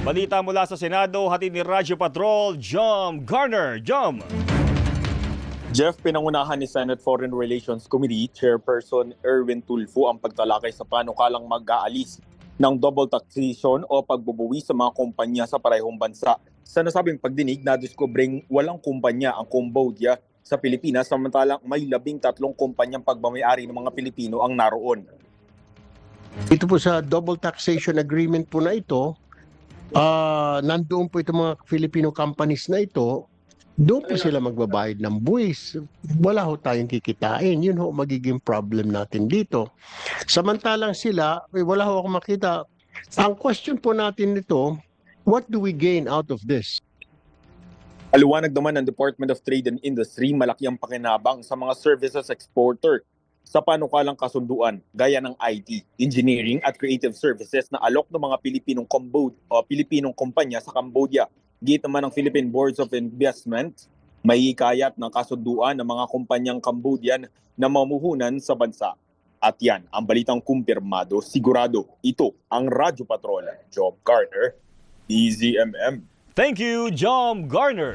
Balita mula sa Senado, hatid ni Radyo Patrol, Jom Garner. Jom! Jeff, pinangunahan ni Senate Foreign Relations Committee Chairperson Erwin Tulfo ang pagtalakay sa panukalang mag-aalis ng double taxation o pagbubuwi sa mga kumpanya sa parehong bansa. Sa nasabing pagdinig, nadiskubring walang kumpanya ang Cambodia sa Pilipinas samantalang may 13 kumpanyang pagmamayari ng mga Pilipino ang naroon. Ito po sa double taxation agreement po na ito, nandoon po itong mga Filipino companies na ito, doon po sila magbabayad ng buwis. Wala ho tayong kikitain. Yun ho magiging problem natin dito. Samantalang sila, wala ho akong makita. Ang question po natin nito, what do we gain out of this? Aliwanag naman ng Department of Trade and Industry, malaki ang pakinabang sa mga services exporter sa panukalang kasunduan gaya ng IT, engineering at creative services na alok ng mga Pilipinong kumpanya sa Cambodia. Git naman ng Philippine Boards of Investment, may hikayat ng kasunduan ng mga kumpanyang Cambodian na mamuhunan sa bansa. At yan ang balitang kumpirmado, sigurado. Ito ang Radyo Patrol, Job Garner, DZMM. Thank you, Jom Garner.